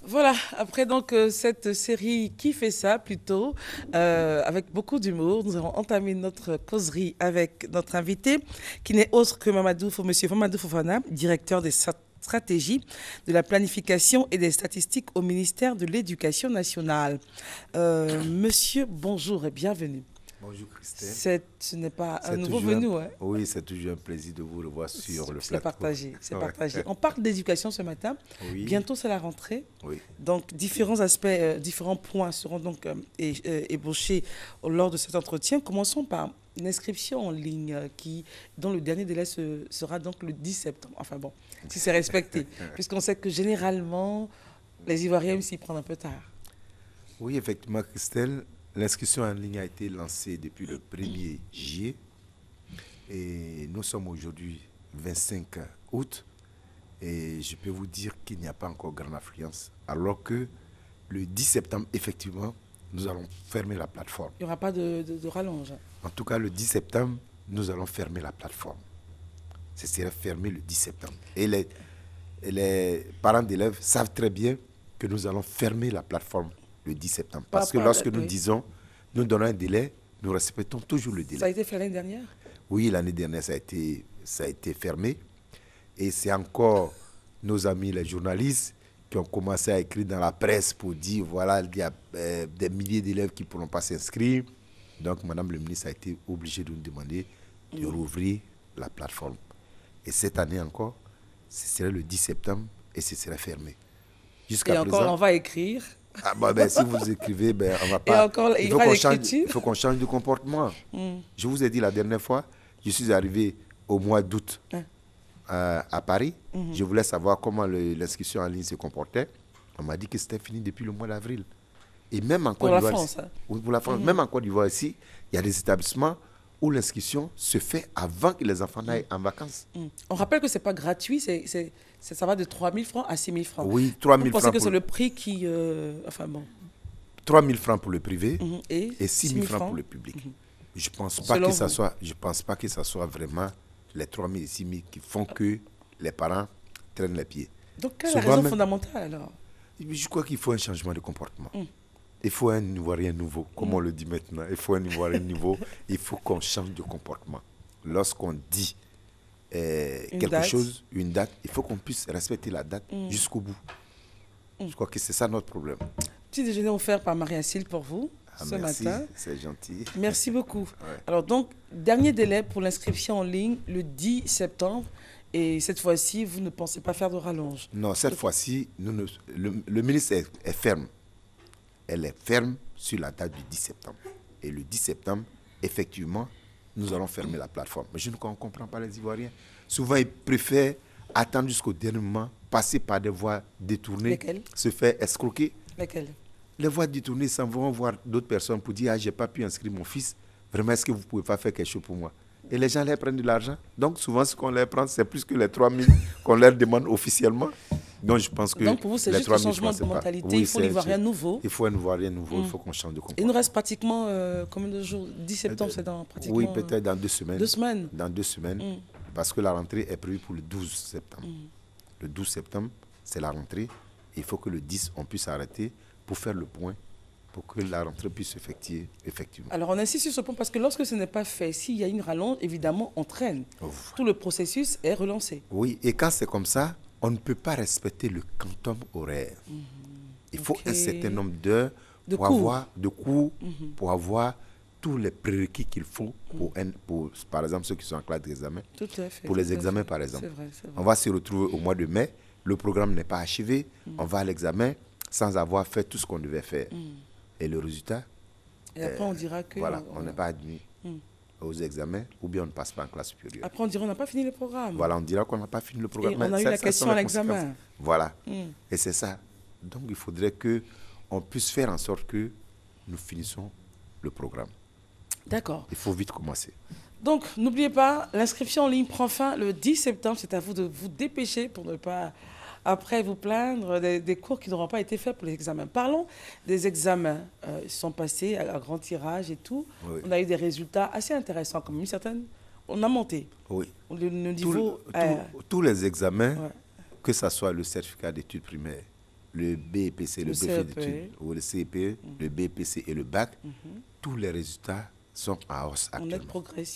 Voilà, après donc cette série Qui fait ça plutôt, avec beaucoup d'humour, nous allons entamer notre causerie avec notre invité qui n'est autre que Monsieur Mamadou Fofana, directeur des stratégies de la planification et des statistiques au ministère de l'Éducation nationale. Monsieur, bonjour et bienvenue. Bonjour Christelle. Ce n'est pas un C'est nouveau toujours un, venu, hein? oui, c'est toujours un plaisir de vous revoir sur le C'est plateau. partagé, c'est Ouais. partagé. On parle d'éducation ce matin. Oui, Bientôt, c'est la rentrée. oui. Donc, différents aspects, différents points seront donc ébauchés lors de cet entretien. Commençons par une inscription en ligne dont le dernier délai sera donc le 10 septembre. Enfin bon, si c'est respecté. Puisqu'on sait que généralement, les Ivoiriens s'y prennent un peu tard. Oui, effectivement, Christelle, l'inscription en ligne a été lancée depuis le 1er juillet et nous sommes aujourd'hui 25 août et je peux vous dire qu'il n'y a pas encore grande affluence alors que le 10 septembre, effectivement, nous allons fermer la plateforme. Il n'y aura pas de rallonge. En tout cas, le 10 septembre, nous allons fermer la plateforme. Ce sera fermé le 10 septembre. Et les parents d'élèves savent très bien que nous allons fermer la plateforme le 10 septembre. Parce que lorsque nous oui. disons, nous donnons un délai, nous respectons toujours le délai. Ça a été fait l'année dernière? Oui, l'année dernière, ça a été fermé. Et c'est encore nos amis, les journalistes, qui ont commencé à écrire dans la presse pour dire, voilà, il y a des milliers d'élèves qui ne pourront pas s'inscrire. Donc, Madame le ministre a été obligée de nous demander de rouvrir la plateforme. Et cette année encore, ce serait le 10 septembre et ce serait fermé. Et encore, on va écrire. Ah bah, si vous écrivez, on va Et pas. encore, il faut qu'on change de comportement. Je vous ai dit la dernière fois, je suis arrivé au mois d'août à Paris. Je voulais savoir comment l'inscription en ligne se comportait. On m'a dit que c'était fini depuis le mois d'avril. Et même en Côte d'Ivoire, pour la France, même en Côte d'Ivoire ici, il y a des établissements où l'inscription se fait avant que les enfants n'aillent en vacances. On rappelle que ce n'est pas gratuit, ça va de 3 000 francs à 6 000 francs. Oui, 3 000 francs. Vous pensez que c'est le prix qui... enfin bon. 3 000 francs pour le privé et 6 000 francs pour le public. Je ne pense pas que ça soit vraiment les 3 000 et 6 000 qui font que les parents traînent les pieds. Donc, quelle est la raison fondamentale alors? Je crois qu'il faut un changement de comportement. Il faut un Ivoirien nouveau, comme on le dit maintenant. Il faut un Ivoirien nouveau. Il faut qu'on change de comportement. Lorsqu'on dit quelque chose, une date, il faut qu'on puisse respecter la date jusqu'au bout. Je crois que c'est ça notre problème. Petit déjeuner offert par Maria-Syl pour vous ce matin. C'est gentil. Merci beaucoup. Ouais. Alors donc, dernier délai pour l'inscription en ligne, le 10 septembre. Et cette fois-ci, vous ne pensez pas faire de rallonge? Non, cette fois-ci, le ministre est ferme. Elle est ferme sur la date du 10 septembre. Et le 10 septembre, effectivement, nous allons fermer la plateforme. Mais je ne comprends pas les Ivoiriens. Souvent, ils préfèrent attendre jusqu'au dernier moment, passer par des voies détournées, Lesquelles? se faire escroquer. Lesquelles? Les voies détournées s'en vont voir d'autres personnes pour dire « Ah, je n'ai pas pu inscrire mon fils. Vraiment, est-ce que vous ne pouvez pas faire quelque chose pour moi ?» Et les gens leur prennent de l'argent. Donc, souvent, ce qu'on leur prend, c'est plus que les 3 000 qu'on leur demande officiellement. Donc, je pense que donc pour vous, c'est juste un changement de mentalité. Oui, il faut l'Ivoirien nouveau. Il faut un Ivoirien nouveau. Il faut qu'on change de comportement. Il nous reste pratiquement combien de jours? 10 septembre, c'est dans pratiquement... Oui, peut-être dans 2 semaines. 2 semaines. Dans 2 semaines. Parce que la rentrée est prévue pour le 12 septembre. Le 12 septembre, c'est la rentrée. Il faut que le 10, on puisse arrêter pour faire le point, pour que la rentrée puisse s'effectuer effectivement. Alors, on insiste sur ce point parce que lorsque ce n'est pas fait, s'il y a une rallonge, évidemment, on traîne. Tout le processus est relancé. Oui, et quand c'est comme ça, on ne peut pas respecter le quantum horaire. Il faut un certain nombre d'heures pour avoir de cours, pour avoir tous les prérequis qu'il faut pour, par exemple, ceux qui sont en classe d'examen. Tout à fait. Pour les examens, par exemple. C'est vrai. On va se retrouver au mois de mai, le programme n'est pas achevé, on va à l'examen sans avoir fait tout ce qu'on devait faire. Et le résultat, et après on dira que... Voilà, on n'est pas admis aux examens ou bien on ne passe pas en classe supérieure. Après on dira on n'a pas fini le programme. Voilà, on dira qu'on n'a pas fini le programme. Et on a eu la question à l'examen. Voilà, et c'est ça. Donc il faudrait qu'on puisse faire en sorte que nous finissons le programme. D'accord. Il faut vite commencer. Donc n'oubliez pas, l'inscription en ligne prend fin le 10 septembre. C'est à vous de vous dépêcher pour ne pas... après vous plaindre des cours qui n'auront pas été faits pour les examens. Parlons des examens. Ils sont passés à grand tirage et tout. Oui. On a eu des résultats assez intéressants, comme une certaine... On a monté. Oui. Le niveau... Tous les examens, que ce soit le certificat d'études primaires, le BEPC, le brevet d'études, ou le CEPE, le BEPC et le bac, tous les résultats sont en hausse actuellement.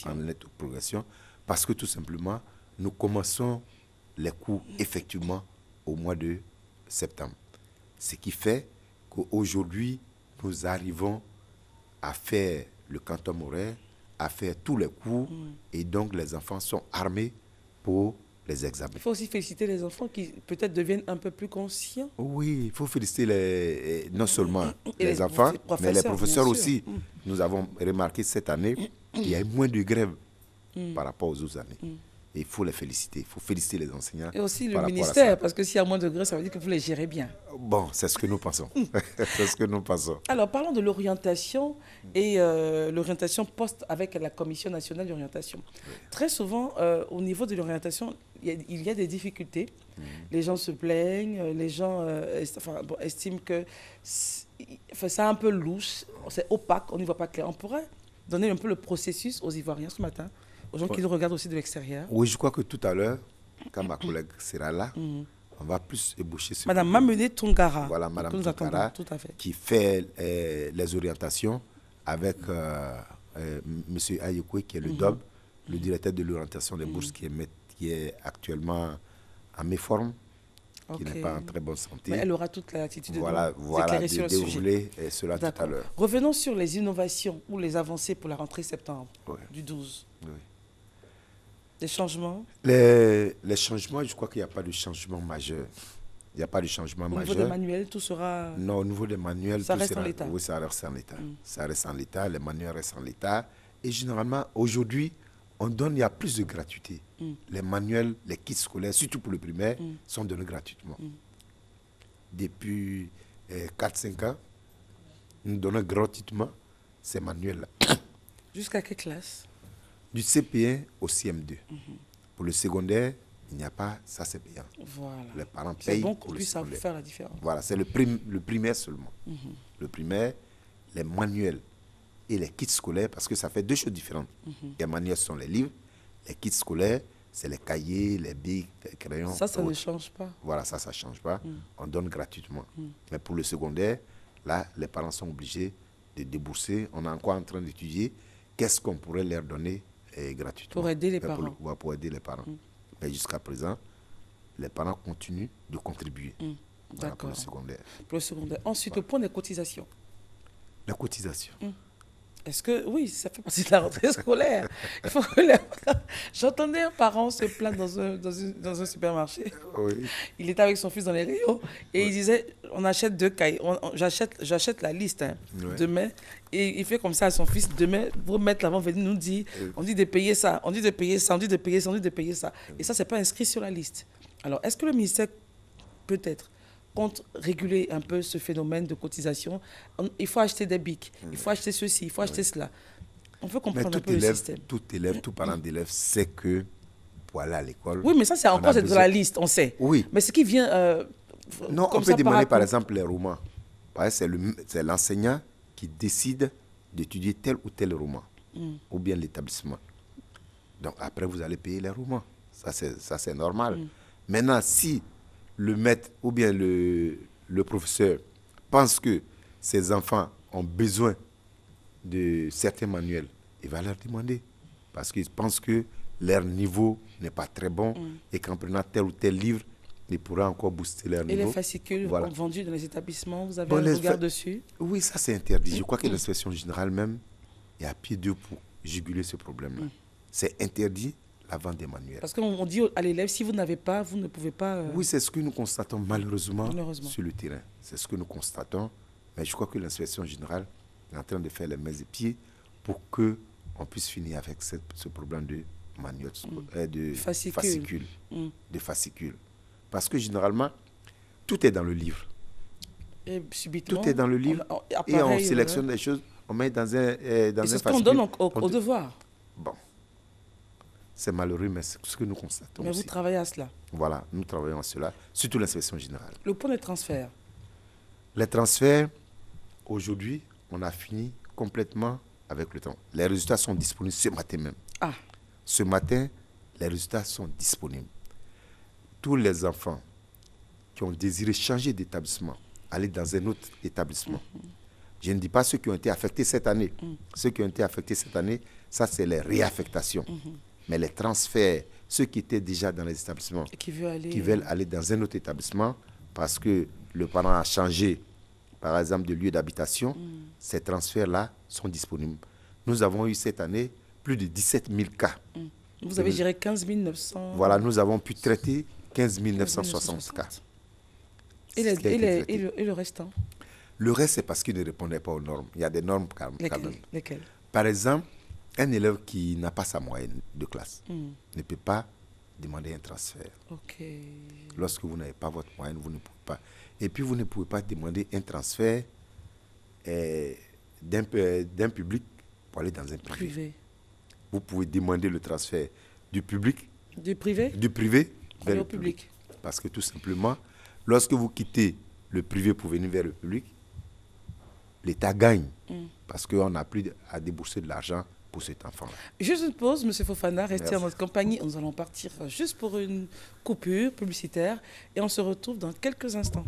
En nette progression. Parce que tout simplement, nous commençons les cours effectivement au mois de septembre. Ce qui fait qu'aujourd'hui, nous arrivons à faire le quantum horaire, à faire tous les cours, et donc les enfants sont armés pour les examens. Il faut aussi féliciter les enfants qui peut-être deviennent un peu plus conscients. Oui, il faut féliciter non seulement les enfants, mais les professeurs aussi. Nous avons remarqué cette année qu'il y a eu moins de grèves par rapport aux autres années. Et il faut les féliciter, il faut féliciter les enseignants. Et aussi le ministère, parce que s'il y a moins de grèves, ça veut dire que vous les gérez bien. Bon, c'est ce que nous pensons. C'est ce que nous pensons. Alors, parlons de l'orientation et l'orientation poste avec la Commission nationale d'orientation. Oui. Très souvent, au niveau de l'orientation, il y a des difficultés. Les gens se plaignent, les gens estiment que c'est un peu louche, c'est opaque, on n'y voit pas clair. On pourrait donner un peu le processus aux Ivoiriens ce matin, aux gens qui nous regardent aussi de l'extérieur. Oui, je crois que tout à l'heure, quand ma collègue sera là, on va plus ébaucher ce Madame Mamene Tongara. Voilà, Madame Tongara, tout à fait. Qui fait les orientations avec M. Ayekwe, qui est le DOB, le directeur de l'orientation des bourses, qui est actuellement en méforme, qui n'est pas en très bonne santé. Mais elle aura toute l'attitude de dérouler cela tout à l'heure. Revenons sur les innovations ou les avancées pour la rentrée septembre du 12. Oui. Des changements? Les changements, je crois qu'il n'y a pas de changement majeur. Il n'y a pas de changement majeur. Au niveau des manuels, tout sera... Non, au niveau des manuels, ça reste en l'état. Oui, ça reste en l'état. Ça reste en l'état, les manuels restent en l'état. Et généralement, aujourd'hui, il y a plus de gratuité. Les manuels, les kits scolaires, surtout pour le primaire, sont donnés gratuitement. Depuis 4-5 ans, nous donnons gratuitement ces manuels-là. Jusqu'à quelle classe? Du CP1 au CM2. Pour le secondaire, il n'y a pas, ça c'est payant. Voilà. Les parents payent. C'est bon qu'on puisse faire la différence. Voilà, c'est le primaire seulement. Le primaire, les manuels et les kits scolaires, parce que ça fait deux choses différentes. Les manuels sont les livres, les kits scolaires, c'est les cahiers, les billes, les crayons. Ça ne change pas. Voilà, ça ne change pas. On donne gratuitement. Mais pour le secondaire, là, les parents sont obligés de débourser. On est encore en train d'étudier qu'est-ce qu'on pourrait leur donner gratuitement. Pour aider les parents. Pour aider les parents. Mais jusqu'à présent, les parents continuent de contribuer. Voilà, pour le secondaire. Pour le secondaire. Ensuite, au point des cotisations. Les cotisations. Est-ce que, oui, ça fait partie de la rentrée scolaire. J'entendais un parent se plaindre dans un supermarché. Oui. Il était avec son fils dans les rayons et il disait, on achète 2 cahiers, j'achète la liste demain. Et il fait comme ça à son fils, demain, vous mettre l'avant, venir nous dire, on dit de payer ça, on dit de payer ça, on dit de payer ça, on dit de payer ça. Et ça, c'est pas inscrit sur la liste. Alors, est-ce que le ministère, peut-être, compte réguler un peu ce phénomène de cotisation? Il faut acheter des bics, il faut acheter ceci, il faut acheter cela. On peut comprendre un peu le système. Tout élève, tout parent d'élève sait que pour aller à l'école... Oui, mais ça, c'est encore de la liste, on sait. Oui. Mais ce qui vient... non, on peut demander par exemple les romans. C'est l'enseignant qui décide d'étudier tel ou tel roman, ou bien l'établissement. Donc après, vous allez payer les romans. Ça, c'est normal. Maintenant, si le maître ou bien le professeur pense que ses enfants ont besoin de certains manuels, il va leur demander. Parce qu'il pense que leur niveau n'est pas très bon et qu'en prenant tel ou tel livre, il pourra encore booster leur niveau. Et les fascicules vendus dans les établissements, vous avez un regard dessus? Oui, ça c'est interdit. Je crois que l'inspection générale même est à pied d'œuvre pour juguler ce problème-là. C'est interdit la vente des manuels. Parce qu'on dit à l'élève, si vous n'avez pas, vous ne pouvez pas... Oui, c'est ce que nous constatons malheureusement sur le terrain. C'est ce que nous constatons. Mais je crois que l'inspection générale est en train de faire les mains et pieds pour qu'on puisse finir avec ce problème de manuels, de fascicules. De fascicules. Parce que généralement, tout est dans le livre. Et subitement, tout est dans le livre. Et on sélectionne des choses, on met dans un fascicule. C'est ce qu'on donne au devoir. Bon. C'est malheureux, mais c'est ce que nous constatons. Mais aussi. Vous travaillez à cela? Voilà, nous travaillons à cela, surtout l'inspection générale. Le point des transferts? Les transferts, aujourd'hui, on a fini complètement avec le temps. Les résultats sont disponibles ce matin même. Ah. Ce matin, les résultats sont disponibles. Tous les enfants qui ont désiré changer d'établissement, aller dans un autre établissement. Je ne dis pas ceux qui ont été affectés cette année. Ceux qui ont été affectés cette année, ça c'est les réaffectations. Mais les transferts, ceux qui étaient déjà dans les établissements, qui veulent aller dans un autre établissement parce que le parent a changé, par exemple, de lieu d'habitation, ces transferts-là sont disponibles. Nous avons eu cette année plus de 17 000 cas. Vous avez géré 15 900... Voilà, nous avons pu traiter 15 960 cas. Et le restant? Le reste, c'est parce qu'ils ne répondaient pas aux normes. Il y a des normes quand même. Lesquelles? Par exemple, un élève qui n'a pas sa moyenne de classe ne peut pas demander un transfert. Lorsque vous n'avez pas votre moyenne, vous ne pouvez pas. Et puis, vous ne pouvez pas demander un transfert d'un public pour aller dans un privé. Vous pouvez demander le transfert du public, du privé vers le public. Parce que tout simplement, lorsque vous quittez le privé pour venir vers le public, l'État gagne. Parce qu'on n'a plus à débourser de l'argent pour cet enfant-là. Juste une pause, M. Fofana, restez en notre compagnie. Nous allons partir juste pour une coupure publicitaire et on se retrouve dans quelques instants.